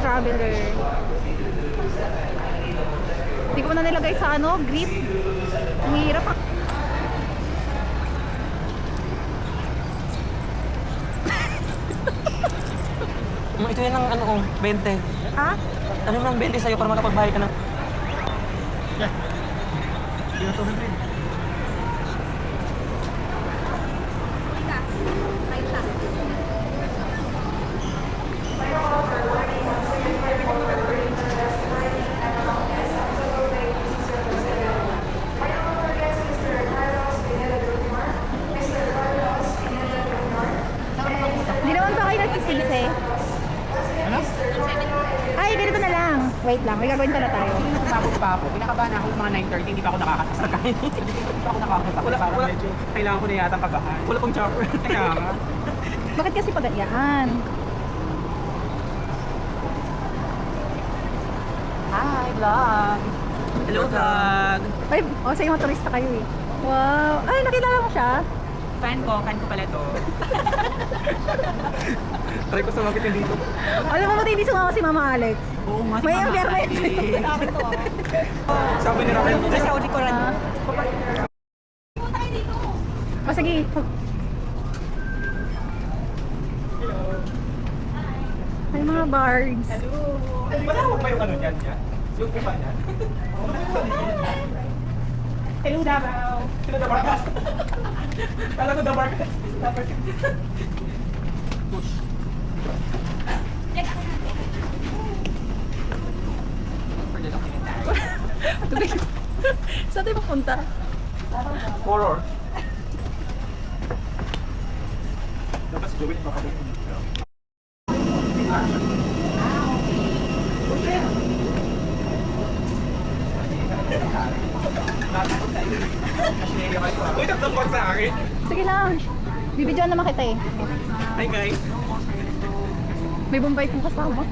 Traveler. Hindi ko na nilagay sa ano, grip. Ang hirap. Ito yan ang ano, 20. Ha? Ano nang 20 sa'yo para makapagbahay ka na? Hindi na 200. Hindi naman ba kayo nagsisisi? Ano? Ay, ganito na lang. Wait lang, may gagawin pala tayo. Nakakapagod pa ako. Pinakabahan ako mga 9:30, hindi pa ako nakakasakay. Hindi pa ako nakakasakay. Wala. Medyo kailangan ko na yata pagahan. Wala pang chopper. Kaya nga. Bakit kasi paganyan? Hi, vlog! Hello, vlog! Ay, o sa mga turista kayo eh. Wow. Ay, nakilala mo siya? Fan ko pala to. Try ko sumagitin dito. Alam mo, hindi sumama si Mama Alex. Oo nga, May ambiar na yun. Sabi ni Raquel, sa Saudi ko rin. O sige. May mga birds. Malawak ba yung ano niyan? Yung kupa niyan? Hello, Davao! Hello, Dabarkas! Kala ko Dabarkas. Push. Saan tayo papunta? Horror. Dapat si Joey makabalik. Uy, nagtapot sa akin. Sige lang. Bibidyoan naman kita eh. Hi guys. May Bombay kong kasama.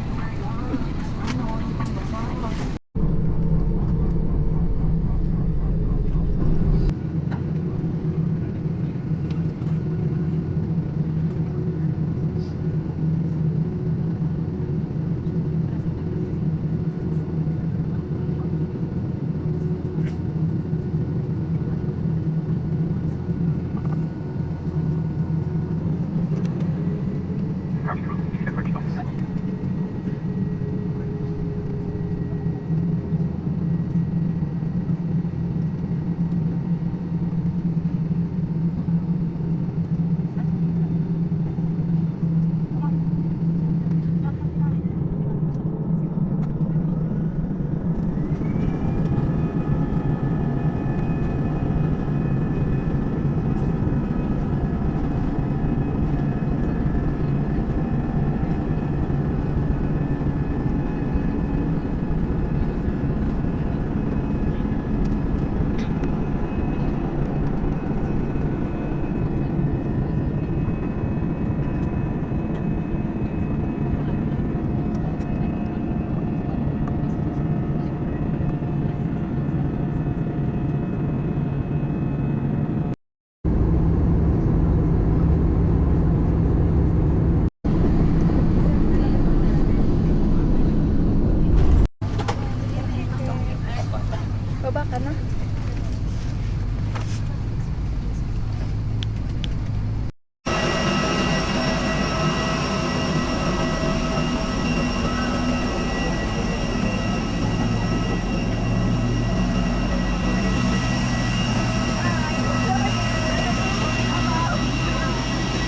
Baba ka na.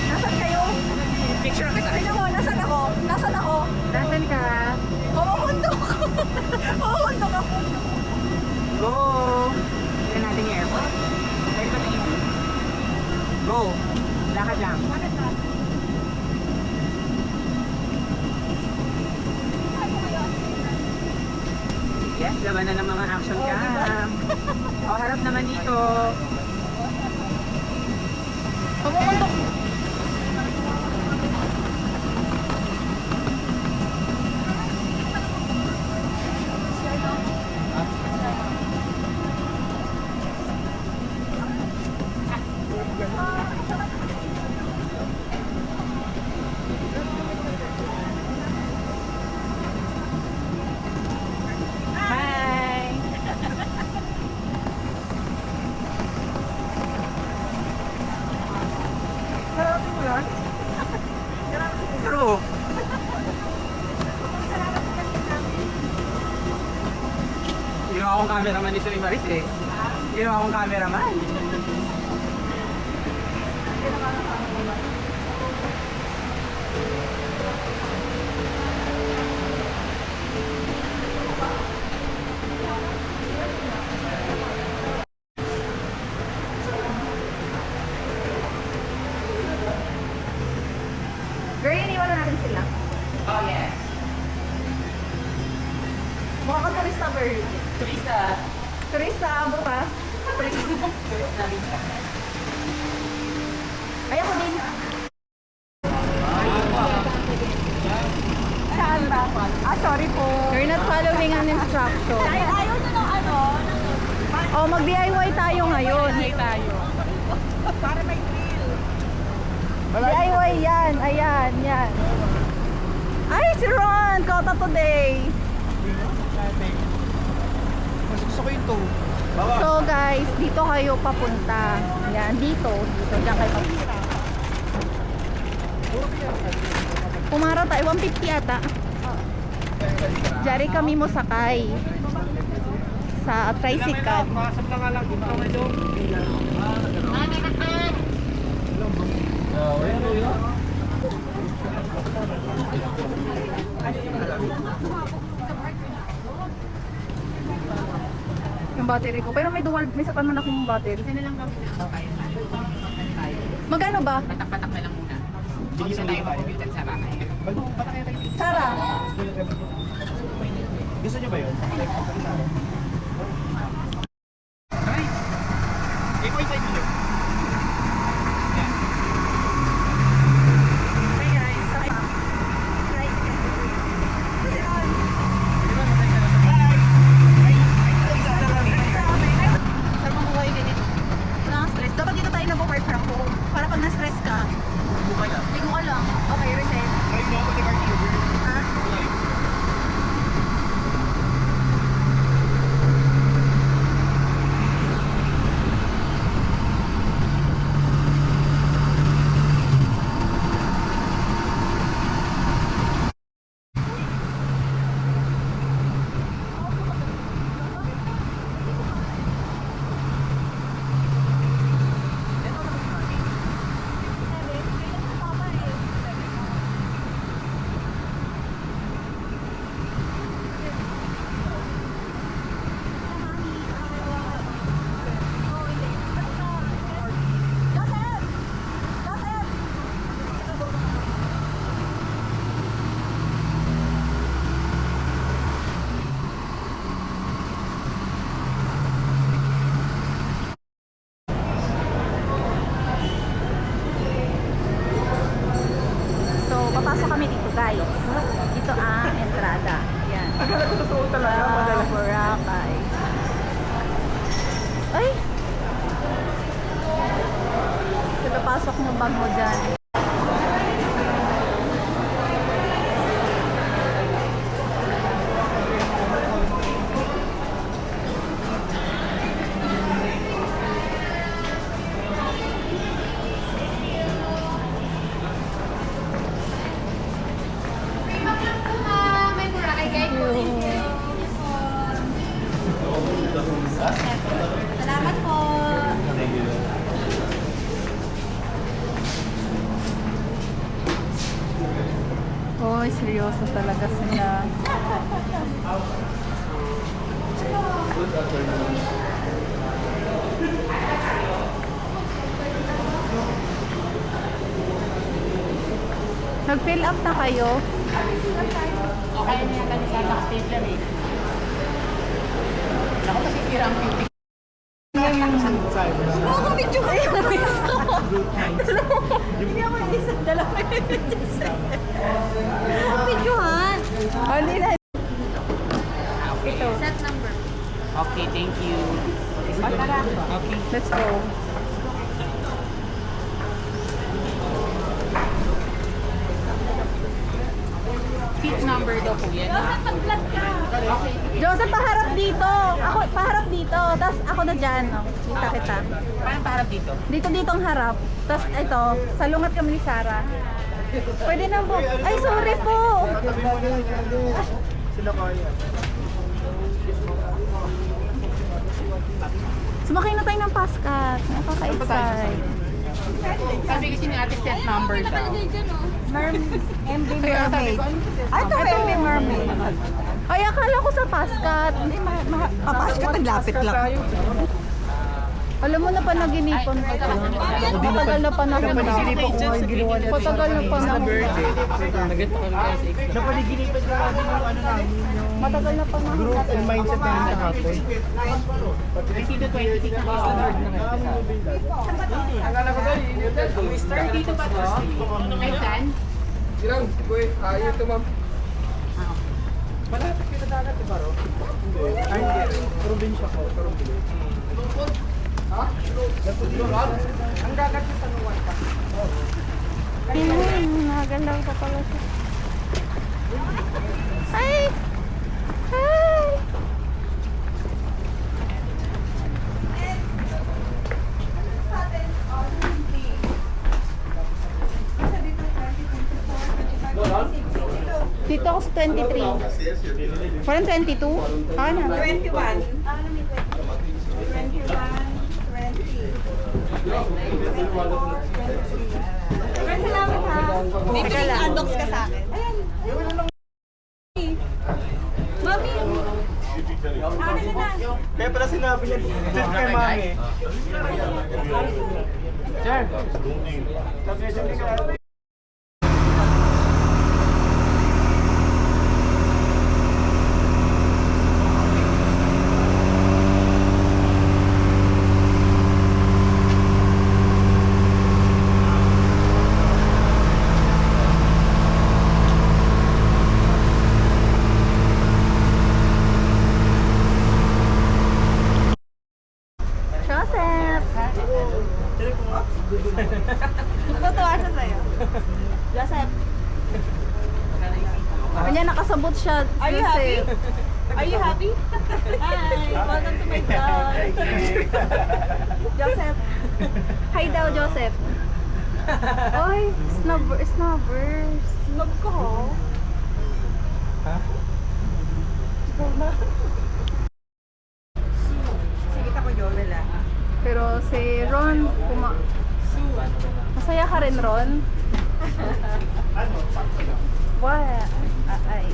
Nasaan kayo? Picture kita. Tingnan mo, nasaan ako? Nasaan ako? Nasaan ka? Pumuhundok. Pumuhundok ako. Go! Tignan natin yung airport. Airport na yun. Go! Lakad lang. Yes, laban na ng mga action cam. O, harap naman dito. Pumuhundok. cameraman ni Sir Maris eh. Ginawa akong cameraman. Girl, iniwan na natin sila. Oh yes. Mukha ka turista, girl. Turista. Turista, bukas. Turista rin siya. Ay, ako din. Saan ba? Ah, sorry po. You're not following an instruction. Ayaw na ng ano. Oh, mag-DIY tayo ngayon. Para may grill. DIY yan. Ayan, yan. Ay, si Ron! Kota today. Mas gusto ko yung toe. So guys, dito kayo papunta. Yan, dito. Diyan kayo papunta. Pumara tayo, 150 ata. Diyan kami mo sakay. Sa tricycle. Pasok na nga lang. Dito ka medyo. Yung battery ko. Pero may dual, may sapan man akong battery. Kasi na lang kami. Magkano ba? Patak-patak na lang muna. Hindi na tayo mag-computer sa bahay. Sara? Gusto niyo ba yun? Ay! Ikaw yung side nyo. Hey guys, sakay pa. Saan mo buhay ganito? Wala kang stress. Dapat dito tayo nag-work from home. Para pag na-stress ka, ligo ka lang. Okay, reset. Ha? So, papasok kami dito guys. Dito ang entrada. Yan. Akala ko totoo talaga. Madala. Boracay. Ay! Ito pasok mo bag mo dyan. May Boracay guide po. Salamat po. Hoy, seryoso talaga sila. Nag-fill up na kayo? Okay na yan. Kani sana stapler eh. Ako masisira ang beauty. Oo, kung video kayo na gusto ko. Hindi ako isa, dalawa yung videohan. Oh, hindi na. Ito. Set number. Okay, thank you. Tara. Okay. Let's go. Seat number daw po yan. Joseph, paharap dito. Ako, paharap dito. Tapos ako na dyan. Oh, kita kita. Paano paharap dito? Dito ang harap. Tapos ito, salungat kami ni Sarah. Pwede na po. Ay, sorry po. Tabi mo na yan. Sila kaya. Sumakay na tayo ng Pascat. Nakaka-excite. Sabi kasi ni ate set number daw. MB Mermaid. Ay, ito MB Mermaid. Ay, akala ko sa Pascat. Hindi, Pascat, naglapit lang. Alam mo na panaginipan ko ito. Matagal na panahon na. Napaniginipan ko nga yung ginawa niya. Matagal na panahon na. Napaniginipan ko nga din yung ano namin, yung Matagal na panahon group na. and mindset namin kahapon. 20 to 26 na standard na ngayon. Start dito ba to? Ay, saan? Silang, kuya, ayaw ito ma'am. Malapit kita dagat, di ba, Ro? Ay, hindi. Probinsya ko, Probinsya. Ha? Ang dagat sa Tanuan pa. Naganda ka pala siya. Hi! Hi! Dito ako sa 23. Parang 22? Ah, na. 21. Salamat ha. May piling unbox ka sa akin. Ayan. Mami. Ano na? Kaya pala sinabi niya, chat kay Mami. Sir. Joseph! Natutuwa siya sa'yo. Joseph. Kanya nakasabot siya. Are you happy? Are you happy? Hi, welcome to my vlog. Joseph. Hi daw, Joseph. Oy, snubbers. Snub ko ho. Ha? Sige ka ko Joel ah. Pero si Ron, masaya ka rin, Ron? What? Ay.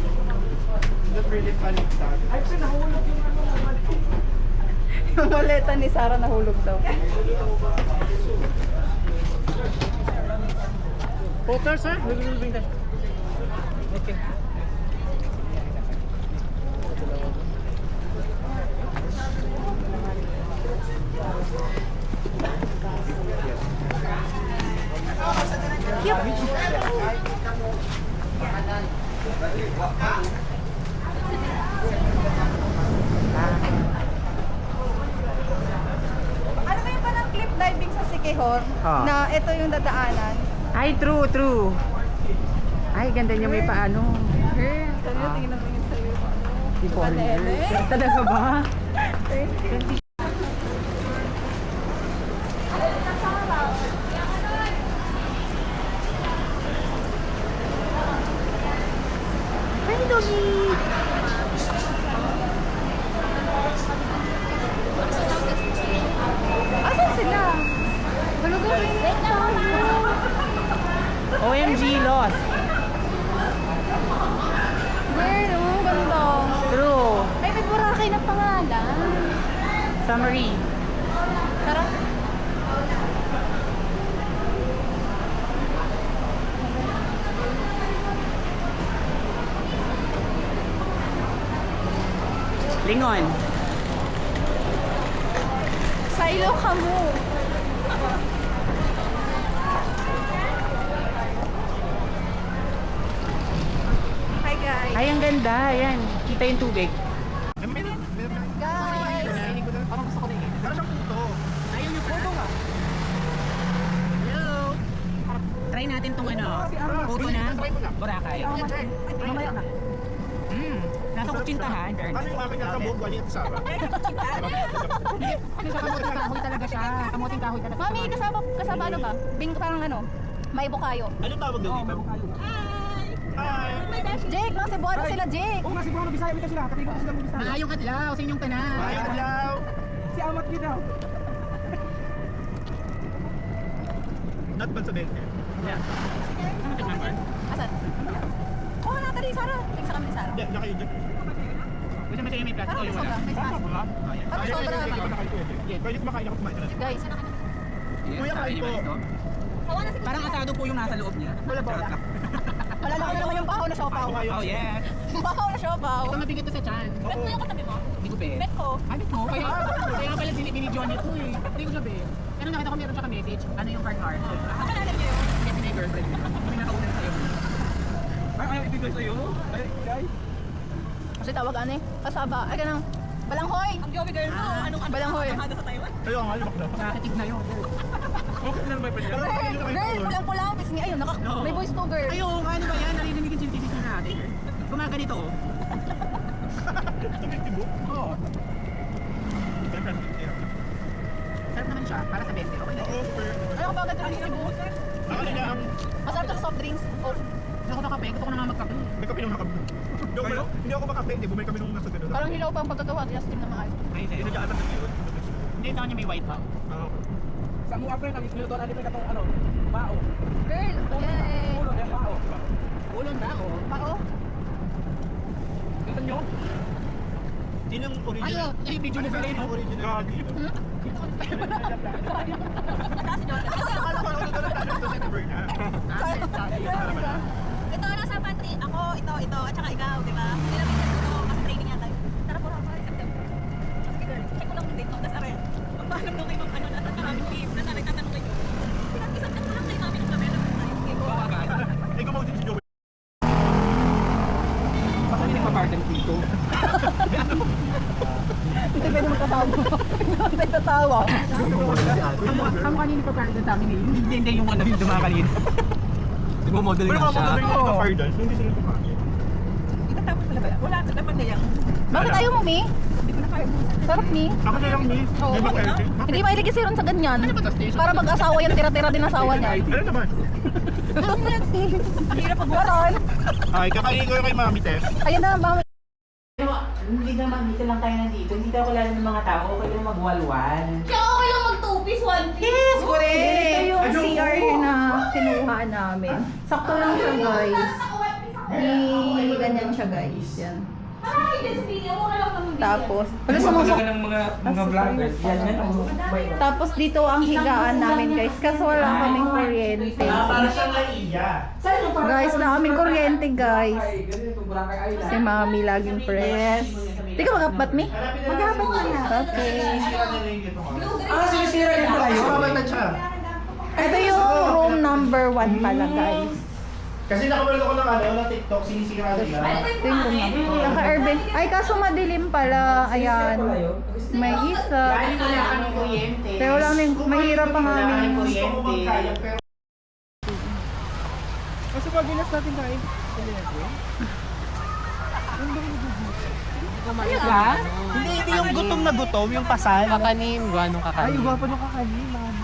Not really funny sa akin. Ay, pinahulog yung ano naman. Yung maleta ni Sarah nahulog daw. Photos, ha? Nagulubing tayo. Okay. Ano ba yung parang cliff diving sa Siquijor? Ah. Na ito yung dadaanan? Ay, true. Ay, ganda niya may paano. Girl, sabi mo, tingin na tingin sa'yo. Di po. Palele? Talaga ba? Thank you. Hi, doggy! Asan sila? Gulugulin tayo. OMG, lost. Girl, ang ganda. True. Ay, may Boracay na pangalan. Summary. Tara. Lingon. Silo ka mo. Hi guys. Ay, ang ganda. Ayan. Kita yung tubig. Guys. Parang gusto ko na yun. Para siyang puto. Ayaw niyo photo nga. Hello. Try natin tong ano. Photo na. Boracay. Mamaya na. Nasa kutsintahan. Ano yung aming nakabog ba niya sa Sarah? Kasi sa kamuting kahoy talaga siya. Kamuting kahoy talaga. Mami, kasama ano ba? Bing parang ano? May bukayo. Ano tawag doon dito? Hi! Jake, mga Cebuano sila, Jake. Oo, kasi buwan Bisaya kita sila. Katigo sila mo Bisaya. Maayong adlaw sa inyong tanan. Hi, Adlaw! Si Amat niyo daw. Not bad sa 20. Yeah. Ano check number? Asan? Oo, nata rin, Sarah. Tingnan sa kami ni Sarah. Diyan kayo dyan. Gusto mo sa'yo may plastic Parang o yung wala? sobra, may plastic. Sobra? Oh, yeah. Parang sobra naman. Pwede kumakain ako kumain ka na. Guys, Kuya, kain po. Parang asado po yung nasa loob niya. wala ba wala? Alala ko na naman yung bahaw na siopaw. Oh, yes. Bahaw na siopaw. Ito mabigat to sa chan. Bet ko yung katabi mo? Hindi ko bet. Bet ko. Habit mo? Kaya pala binidyoan niyo to eh. Hindi ko siya bet. Pero nakita ko meron siya ka-message. Ano yung card heart? Kakalalim niyo yun. Kasi may girlfriend. Kami nakaunan sa'yo. Ay, ayaw ibigay sa'yo? Ay, guys. Kasi tawag ano eh. Kasaba. Ay, ganang. Balanghoy! Ang jowi girl mo. Anong Balanghoy. nakakada sa Taiwan? Kayo nga, lumak na. Nakakitig na yun. Okay na naman pa niya. Girl, pulang-pulang. Bis ni, ayun, may voice to girl. Ay, oo, ano ba yan? Narinig yung TV natin. Gumaganito oh. Tumitibo. Oo. Sarap naman siya. Para sa 20. Okay na. Oo, super. Ano ka ba agad rin sa Cebu? Ako na ang Masarap to sa soft drinks. Oh. Hindi ako nakape. Gusto ko na nga magkape. may kape nung nakape. Hindi ako makape, hindi. Bumay kami nung nasa gano'n. Parang hilaw pa ang pagkagawa. Just na maayos. Ay, Hindi na dyan atas na yun. hindi, sa kanya may white pa. Sa mga friend, kami sinutuan natin katong ano, bao. Girl! Yay! Ulo, yan bao. Ulo na, oh. Pao? Tignan nyo. Yun yung Ano, original. ay, video mo ba rin, oh? Original. Ito, nasa pantry. Ako, ito, at saka ikaw, di ba? Nilabisan ko ito kasi training yata. Tara po, ako sa September. Sige girl, check ko lang yung date, no? Tas aray, magpaalam daw kayo ano, nasa maraming game. Nasa aray, tatanong kayo. Isang ko lang kayo namin ng gabi. Ikaw mo din si Joey. Baka hindi nagpa-pardon dito. Hindi pwede magkatawa. Hindi tatawa. Ang kanina pa-pardon sa amin eh. Hindi yung ano yung dumakalin. Nagmo-modeling lang siya. Pero mga pardon, hindi sila kumain. Itatapos pala ba? Wala, dapat na yan. Bakit ayaw mo, Mi? Sarap, Mi. Ako na lang, Miss. Oo, Di ba bakit? kayo? Hindi mahilig kasi ron sa ganyan. Ano ba to, station? Para mag-asawa yan, tira-tira din asawa niya. Ano naman? Ang hirap pagwaran. Ay, kakain ko kay Mami Tess. Ayan na, mami. Hindi naman, dito lang tayo nandito. Hindi tayo kilala ng mga tao. Okay lang magwalwal. Kaya okay lang mag-two-piece, one-piece. Yes, Ito yung CR na kinuha namin. Sakto lang siya, guys. Ni ganyan siya, guys. Yan. Ay, this video, okay lang naman. Tapos, wala sumusok. ng mga vloggers. Yan, yan. Tapos dito ang higaan namin, guys. Kaso wala kaming kuryente. Para siyang naiya. Guys, na kaming kuryente, guys. Si Mami laging press. Di ka mag-apat, Mi? Mag-apat ka na. Okay. Sinisira niya tayo. Mamatad siya. Ito yung room number 1 pala, guys. Kasi nakapanood ako ng ano, ng TikTok, sinisira nila. Ito yung room number. Naka-urban. Ay, kaso madilim pala. Ayan. May isa. Dahil wala kaming kuryente. Pero wala kaming, mahirap ang Wala kaming aming. Gusto ko kuryente. magkaya, pero Kasi pag-ilas natin kain. Hindi, hindi yung gutom na gutom, yung pasal. Kakanin, gano'ng kakanin. Ay, gwapo nung kakanin, mami.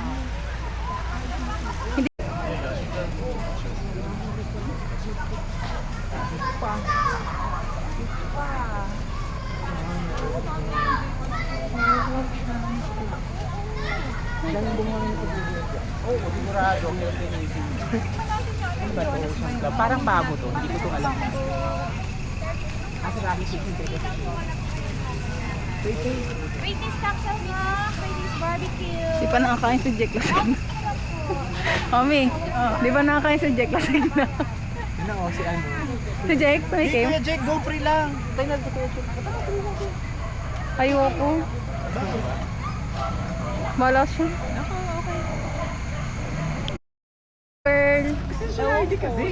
Parang bago to, hindi ko to alam. Asa rahi chicken Waiting cocktail na. Waiting barbecue. Di pa nakakain si Jack Lasagna. Mami, di ba nakakain si Jack Lasagna? Yun ako si ano. Si Jack, may Hey, Kim? Kuya Jake, go free lang. Ayoko. Bala siya. Girl. Hindi kasi.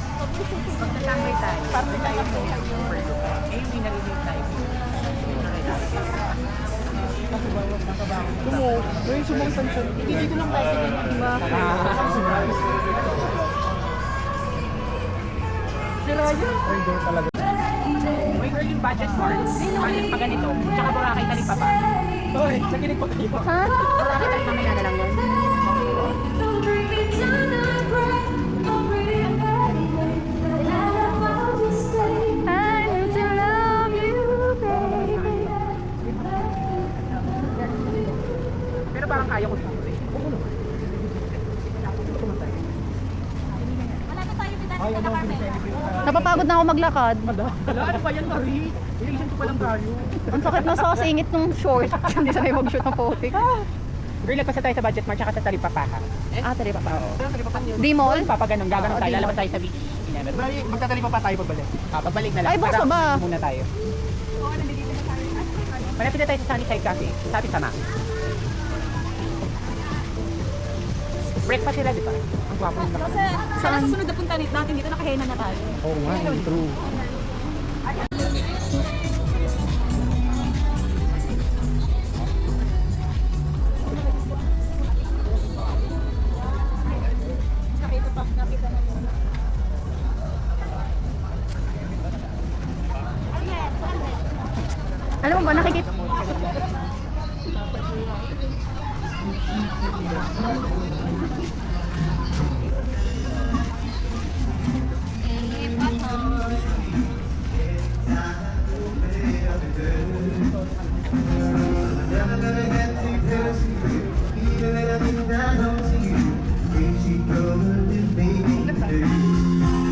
Pagtatambay tayo. Parte tayo sa super lupa. Eh, hindi narinig tayo. Hindi dito lang tayo. Diba? May early budget cards. Budget pa ganito. Tsaka Boracay Talipapa. Hoy, nakinig pa kayo. Ha? Boracay Talipapa na lang yun. Hi, Lucia. kaya ko dito eh. Wala na tayo pinansin na Carmela. Napapagod na ako maglakad. Wala, ano ba yan, Marie? Ilisan ko pa lang tayo. Ang sakit na sa singit ng short. Hindi sa may mag-shoot ng putik. Girl, nagpasa tayo sa budget mart, tsaka sa Talipapa. Ah, tali pa pa. Oo. Di mall? Papaganon, gaganon tayo, Oo, lalabas tayo sa beach. Magtatalipapa tayo pagbalik. Pagbalik na lang. Ay, basta ba? Muna tayo. Malapit na tayo sa Sunnyside Cafe. Sa ating sama. Breakfast sila, di ba? Ang gwapo nila. Kasi sana susunod na punta natin dito, nakahena na tayo. Oo nga, true. Alam mo ba, nakikita...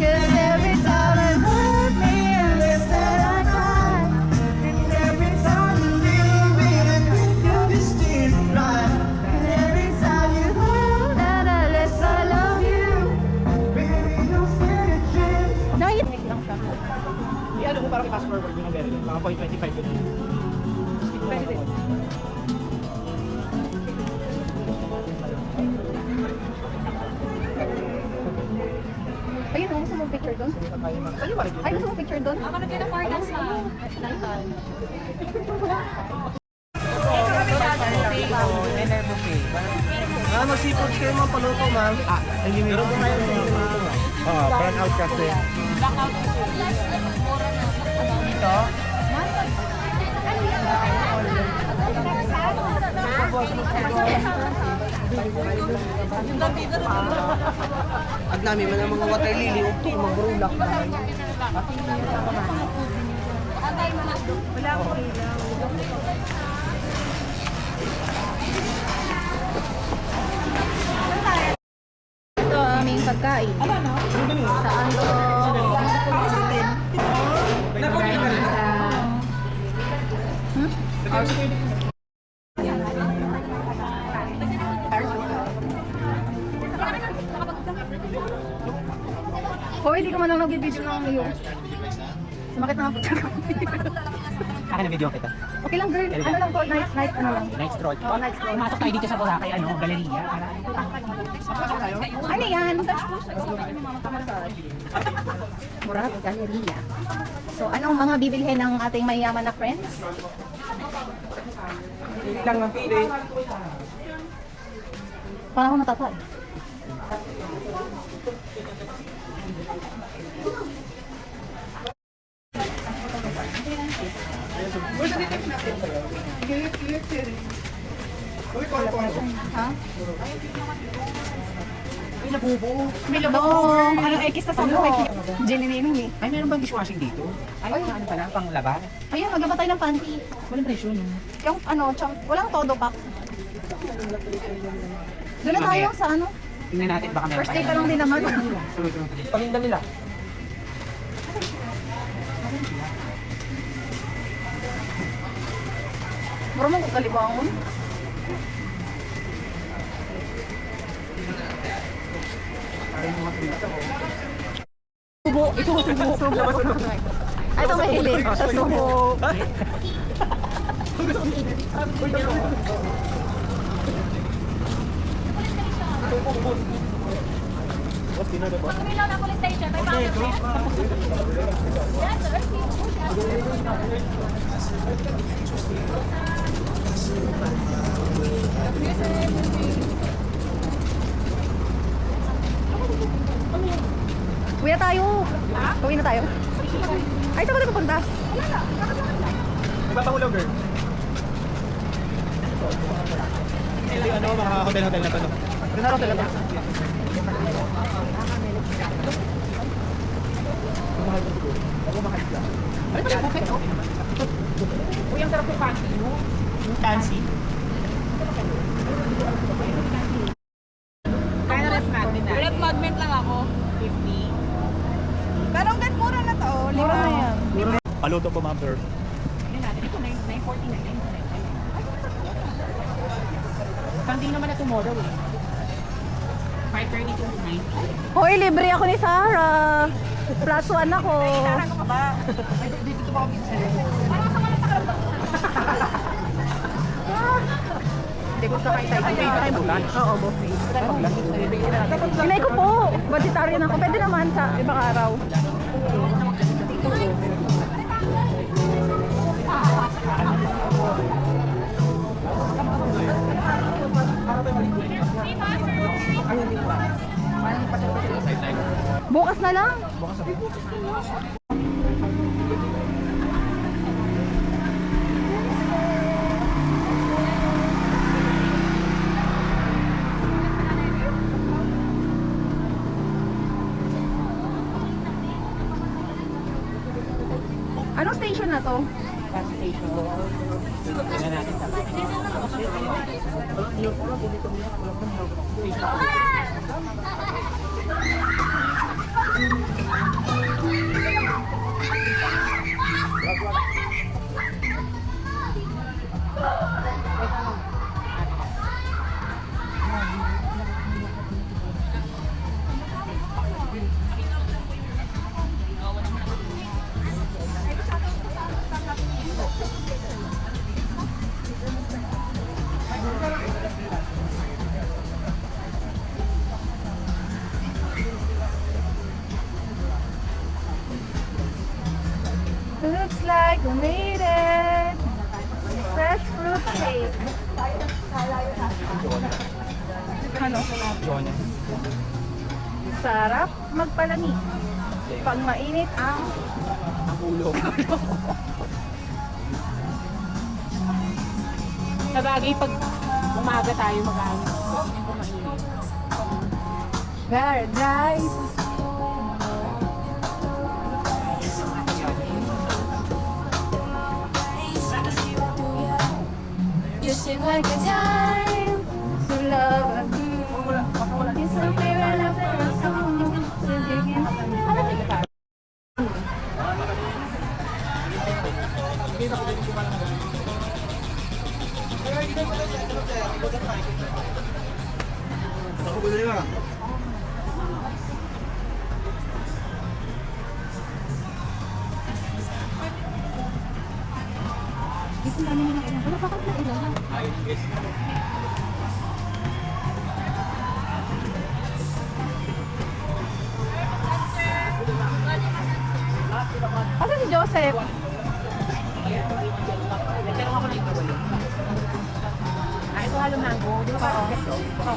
Cause every time I hurt me and wish that I cried. And every time you leave me, I think you'll be still right. And every time you hold that I less I love you. Baby, don't stand a chance. Nakikinig lang siya. Ano mo parang i-fast forward yung very mga 0.25 yun. Pwede. Ayun, gusto mong picture doon? Ay, gusto mong picture doon? Ako nagkita for dance na. Dinner buffet. Mag-seafood kayo mga paluto, ma'am. Pero kumain mo yung Brown out kasi. dito. Ang dami man ang mga water lily, ukto, mag-rulak na. Ito ang aming pagkain. Saan to? Hoy, hindi ka man lang nag-video ng iyo. Sumakit na nga po siya. Akin na video kita. Okay lang girl, ano lang to, night, ano lang. Night stroll. Oh, night stroll. Pumasok tayo dito sa Boracay, ano, galeria. Ano yan? Murag Galleria. So, anong mga bibilhin ng ating mayaman na friends? Lang ang pili. Paano ako natatay? Ha? Ay, nabubo. May labong. Anong ekis na sa buhay? Jelly naming eh. Ay, meron bang dishwashing dito? Ay, ano pala, pang laban? Ayun, maglaba tayo ng panty. Walang presyo, no? Yung ano, walang todo pack. Doon na tayo sa ano? Tingnan natin, baka meron First day pa lang din naman. Paminda nila. Mura mo kung kalibangon. Subo! Ito, subo! Ay, ito mahilig. Sa subo. Pagkamilaw na police station, may powder po. Yes, sir. Kuya tayo. Uwi na tayo. Ay, saan ka na pupunta? Nagpapahulaw, girl. Hindi, ano, mga hotel-hotel na to, no? Hotel na to. Ano ba siya? Buffet, no? Uy, ang sarap yung fancy, no? Yung fancy. Kaya ref magnet na. Rep magnet lang ako. 50. Pero ang mura na to. Mura na yan. Paluto po, ma'am, sir. Yan natin. Ito, 949. Hindi naman na tomorrow eh. 5:30 to 9. Hoy, libre ako ni Sarah. Plus one ako. Ano ka ba? Dito ba ako minsan? Hindi ko sakay tayo. Ay, bulan. Oo, buffet. Inay ko po. Vegetarian ako. Pwede naman sa ibang araw. Bukas na lang. Anong station na to? Looks like we made it. Fresh fruit cake. Ano? Sarap magpalamig. Pag mainit ang ulo. Sabagay, pag umaga tayo mag-ano. paradise. You seem like a time to love again. It's a favorite of the song. So digging. Asa si Joseph? Nagtanong ako na ito ba yun? Ah, ito halo mango. Di ba parang keso? Oo.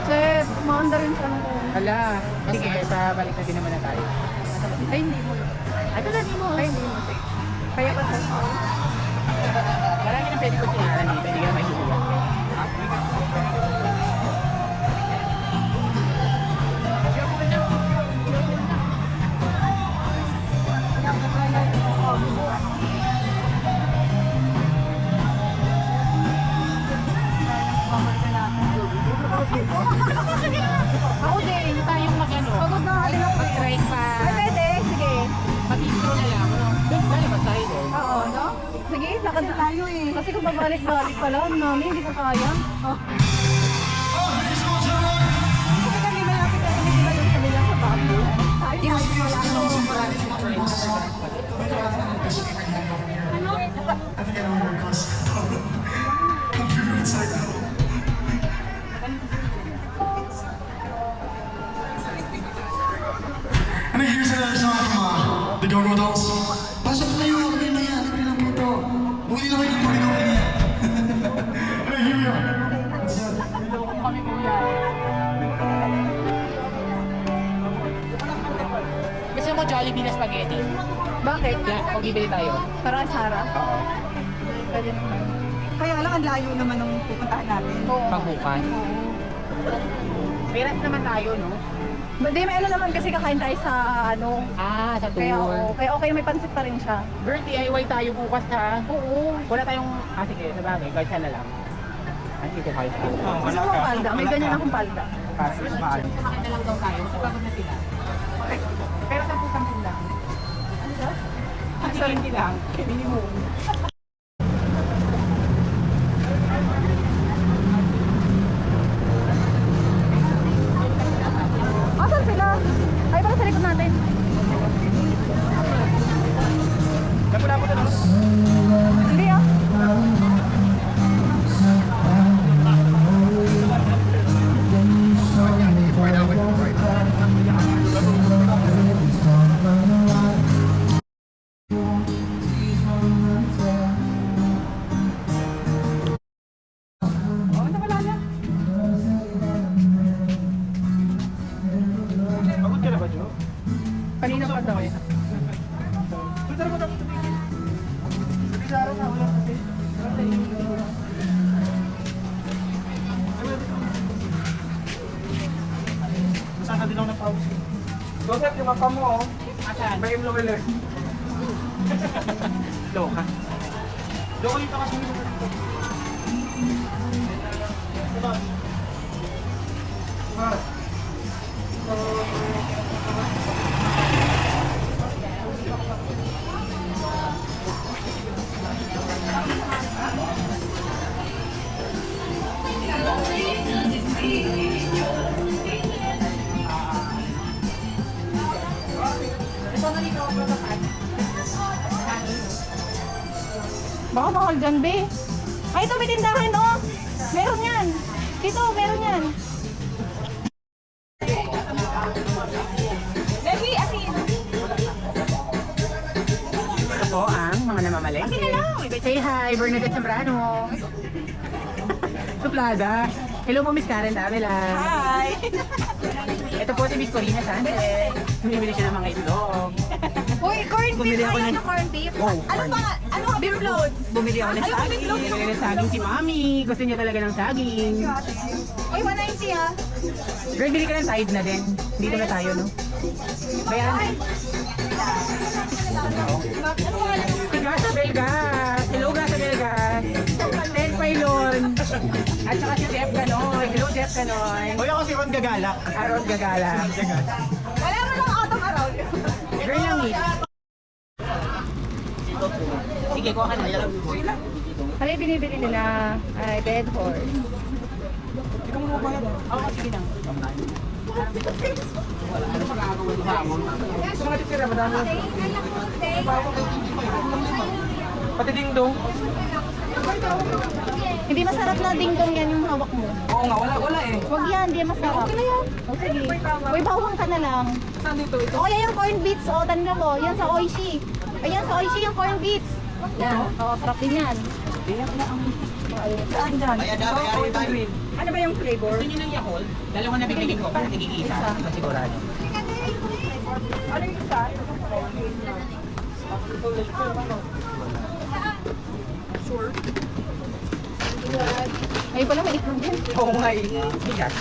Chef, maanda rin sa ano. Hala. Sige, sa balik na din naman na tayo. Ay, hindi mo. Ay, ito na di mo. Ay, hindi mo. Kaya pa sa Marami na pwede ko tinaran eh. Pwede ka may suya. Ako din. Tayong mag-ano. Pagod na ako. Mag-try pa. Ay, pwede. Sige. Mag-intro na lang. Doon tayo ba tayo doon? Oo, no? Sige, lakad na tayo eh. Kasi kung babalik-balik pala, mami, hindi ko kaya. Oh. Kasi kami malapit na kami diba yung kanila sa bago. Tayo, And here's another song from the Go-Go Dolls. Pasok na yung okay na yan. Libre lang po ito. Buti na kayo ng okay na yan. Hey, here we are. Kami kuya. Gusto mo Jollibee na spaghetti? bakit? Yeah, pag bibili tayo. Para Sarah. Oo. Pwede naman. Kaya lang, ang layo naman ng pupuntahan natin. Oo. Pagbukas. May rest naman tayo, no? Hindi, may ano naman kasi kakain tayo sa ano. Sa Kaya, kaya okay, may pansit pa rin siya. Girl, DIY tayo bukas ha. Oo. Wala tayong, sige, sabagay, kahit saan na lang. Sige, kahit saan. Gusto mo palda? May ganyan akong palda. Para mas mahal. Kumain na lang daw tayo, napagod na sila. Pero 10 lang. Ano ba? 20 lang, minimum. Asan sila? Ay, pala sa likod natin. Lapo-lapo na lang. Hindi ah. Pagod ka na ba, Jo? Kanina pa daw eh. Sana din ako na-pause. Joseph, yung mapa mo, oh. Asan? May imloweler. Loka. Loko dito kasi. Baka mahal dyan, be. Ay, ito may tindahan, oh. Meron yan. Dito, meron yan. Baby, asin. Ito po ang mga namamalengke. Say hi, Bernadette Zambrano. Suplada. Hello po, Miss Karen Davila. Hi. Ito po si Miss Corina Sanchez. Bumibili siya ng mga itlog. Uy, corned beef. Bumili ako Ayaw ng- na corned beef. Oh, Ano ba? Ano ka? Beef load. Bumili ako ng Ay, saging. itlog. Bumili ng saging si Mami. Gusto niya talaga ng saging. Uy, 190 ah. Girl, bili ka ng side na din. Dito na tayo, no? Bayaran. Si Gasa Belgas. Hello, Gasa Belgas. Ted Pailon. At saka si Jeff Ganoy. Hello, Jeff Ganoy. Hoy, ako si Ron Gagala. Aaron Gagala. Wala mo lang autumn around. Girl lang eh. Sige, kuha ka na. Ano yung binibili nila? Ay, bed horse. Oo, sige na. Gusto mo titira, madami. Pati dingdong. Hindi masarap na dingdong yan yung hawak mo. Oo nga, wala eh. Huwag yan, hindi yan masarap. Okay na yan. O sige. Uy, bawang ka na lang. Saan dito ito? O, yan yung corned beets. O, tanong mo. Yan sa Oishi. Ayan sa Oishi yung corned beets. Yan. O, sarap din yan. Saan dyan? Oo, ito green. Ano ba yung flavor? Gusto niyo ng Yakult? Dalawa na bigligin ko para tigigisa. Sigurado. Ano yung isa? Ay, pala may itlog din. Oo nga eh. Bigas.